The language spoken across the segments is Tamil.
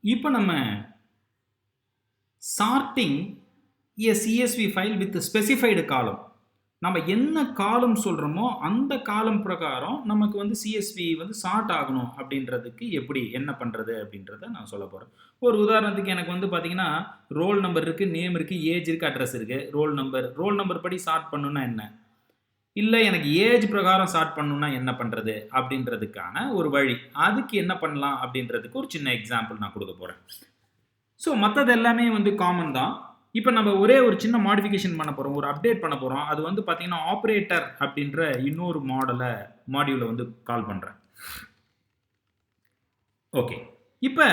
இப்போ நம்ம sorting a CSV file with specified column. நம்ம என்ன காலம் சொல்கிறோமோ அந்த காலம் பிரகாரம் நமக்கு வந்து CSV வந்து சார்ட் ஆகணும் அப்படின்றதுக்கு எப்படி என்ன பண்ணுறது அப்படின்றத நான் சொல்ல போகிறேன். ஒரு உதாரணத்துக்கு எனக்கு வந்து பார்த்தீங்கன்னா ரோல் நம்பர் இருக்குது, நேம் இருக்குது, ஏஜ் இருக்குது, அட்ரஸ் இருக்குது. ரோல் நம்பர் படி சார்ட் பண்ணணுன்னா என்ன, இல்லை எனக்கு ஏஜ் பிரகாரம் சார்ட் பண்ணணுன்னா என்ன பண்ணுறது அப்படின்றதுக்கான ஒரு வழி. அதுக்கு என்ன பண்ணலாம் அப்படின்றதுக்கு ஒரு சின்ன எக்ஸாம்பிள் நான் கொடுக்க போகிறேன். ஸோ மற்றது எல்லாமே வந்து காமன் தான். இப்போ நம்ம ஒரே ஒரு சின்ன மாடிஃபிகேஷன் பண்ண போகிறோம், ஒரு அப்டேட் பண்ண போகிறோம். அது வந்து பார்த்தீங்கன்னா ஆப்ரேட்டர் அப்படின்ற இன்னொரு மாடியூலை வந்து கால் பண்ணுறேன். ஓகே, இப்போ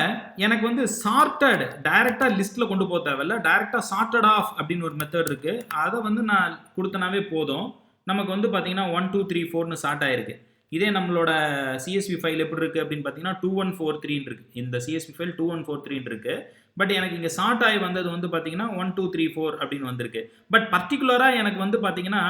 எனக்கு வந்து சார்ட்டட் டைரெக்டாக லிஸ்ட்டில் கொண்டு போக தேவையில்ல, டைரெக்டாக சார்ட்டட் ஆஃப் அப்படின்னு ஒரு மெத்தட் இருக்குது. அதை வந்து நான் கொடுத்தனாவே போதும். நமக்கு வந்து பார்த்தீங்கன்னா 1 2 3 4ன்னு ஸ்டார்ட் ஆகிருக்கு. இதே நம்மளோட CSV ஃபைல் எப்படி இருக்குது அப்படின்னு பார்த்தீங்கன்னா 2143 இருக்குது. இந்த CSV ஃபைல் 2143 இருக்குது. பட் எனக்கு இங்கே சார்ட் ஆகி வந்தது வந்து பார்த்தீங்கன்னா 1 2 3 4 அப்படின்னு வந்திருக்கு. பட் பர்டிகுலராக எனக்கு வந்து பார்த்தீங்கன்னா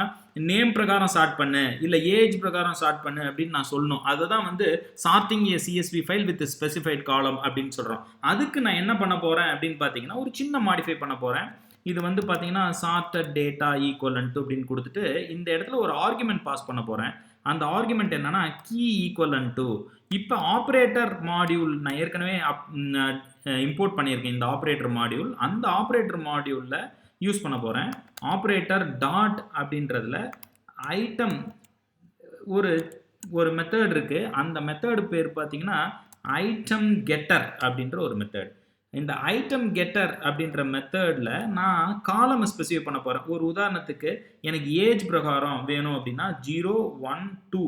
நேம் பிரகாரம் சார்ட் பண்ணு, இல்லை ஏஜ் பிரகாரம் சார்ட் பண்ணு அப்படின்னு நான் சொல்லணும். அதை தான் வந்து sorting a CSV file with specified column அப்படின்னு சொல்கிறோம். அதுக்கு நான் என்ன பண்ண போகிறேன் அப்படின்னு பார்த்தீங்கன்னா ஒரு சின்ன மாடிஃபை பண்ண போகிறேன். இது வந்து பார்த்தீங்கன்னா சார்ட்டட் டேட்டா ஈக்குவலன்ட் அப்படின்னு கொடுத்துட்டு இந்த இடத்துல ஒரு ஆர்குமெண்ட் பாஸ் பண்ண போகிறேன். அந்த ஆர்குமெண்ட் என்னன்னா கீ ஈக்குவலன்ட் டு. இப்போ ஆப்ரேட்டர் மாடியூல் நான் ஏற்கனவே இம்போர்ட் பண்ணியிருக்கேன் இந்த ஆப்ரேட்டர் மாடியூல். அந்த ஆப்ரேட்டர் மாடியூலில் யூஸ் பண்ண போகிறேன். ஆப்ரேட்டர் டாட் அப்படின்றதுல ஐட்டம் ஒரு மெத்தட் இருக்குது. அந்த மெத்தடு பேர் பார்த்தீங்கன்னா ஐட்டம் கெட்டர் அப்படின்ற ஒரு மெத்தட். இந்த ஐட்டம் கெட்டர் அப்படின்ற மெத்தடில் நான் காலம் ஸ்பெசிஃபை பண்ண போகிறேன். ஒரு உதாரணத்துக்கு எனக்கு ஏஜ் பிரகாரம் வேணும் அப்படின்னா 0 1 2,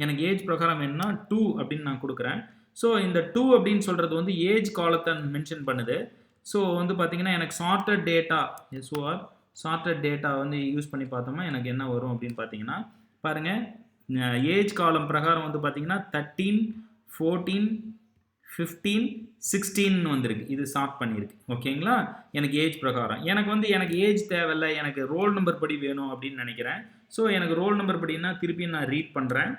எனக்கு ஏஜ் பிரகாரம் வேணும்னா 2 அப்படின்னு நான் கொடுக்குறேன். ஸோ இந்த 2 அப்படின்னு சொல்கிறது வந்து ஏஜ் காலத்தை மென்ஷன் பண்ணுது. ஸோ வந்து பார்த்தீங்கன்னா எனக்கு சார்ட்டட் டேட்டா சார்ட்டட் டேட்டா வந்து யூஸ் பண்ணி பார்த்தோம்னா எனக்கு என்ன வரும் அப்படின்னு பார்த்தீங்கன்னா பாருங்கள், ஏஜ் காலம் பிரகாரம் வந்து பார்த்தீங்கன்னா 13 14 15 16 வந்திருக்கு. இது சார்ட் பண்ணியிருக்கு. ஓகேங்களா, எனக்கு ஏஜ் பிரகாரம். எனக்கு ஏஜ் தேவையில்லை, எனக்கு ரோல் நம்பர் படி வேணும் அப்படின்னு நினைக்கிறேன். ஸோ எனக்கு ரோல் நம்பர் படினா திருப்பி நான் ரீட் பண்ணுறேன்.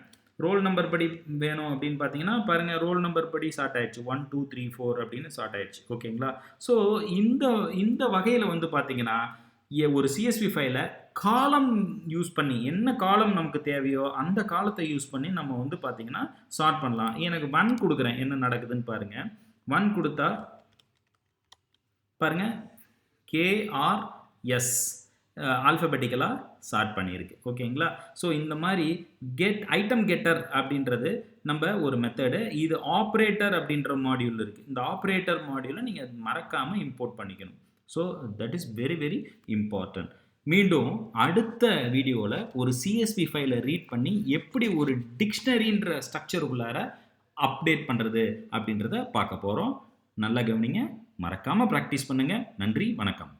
ரோல் நம்பர் படி வேணும் அப்படின்னு பார்த்தீங்கன்னா பாருங்கள், ரோல் நம்பர் படி ஸ்டார்ட் ஆயிடுச்சு 1 2 3 4 அப்படின்னு ஸ்டார்ட் ஆயிடுச்சு. ஓகேங்களா, ஸோ இந்த வகையில் வந்து பார்த்தீங்கன்னா ஒரு CSV ஃபைலை காலம் யூஸ் பண்ணி என்ன காலம் நமக்கு தேவையோ அந்த காலத்தை யூஸ் பண்ணி நம்ம வந்து பார்த்தீங்கன்னா சார்ட் பண்ணலாம். எனக்கு 1 கொடுக்குறேன், என்ன நடக்குதுன்னு பாருங்கள். 1 கொடுத்தா பாருங்கள் KRS ஆல்ஃபபெட்டிக்கலாக சார்ட் பண்ணியிருக்கு. ஓகேங்களா, ஸோ இந்த மாதிரி ஐட்டம் கெட்டர் அப்படின்றது நம்ம ஒரு மெத்தடு. இது ஆப்ரேட்டர் அப்படின்ற மாடியூல் இருக்குது. இந்த ஆப்ரேட்டர் மாடியூலை நீங்கள் மறக்காமல் இம்போர்ட் பண்ணிக்கணும். So that is very very important. மீண்டும் அடுத்த வீடியோவில் ஒரு CSV ஃபைலை ரீட் பண்ணி எப்படி ஒரு டிக்ஷனரின்ற ஸ்ட்ரக்சருக்குள்ளார அப்டேட் பண்ணுறது அப்படின்றத பார்க்க போகிறோம். நல்லா கவனிங்க, மறக்காமல் ப்ராக்டிஸ் பண்ணுங்கள். நன்றி, வணக்கம்.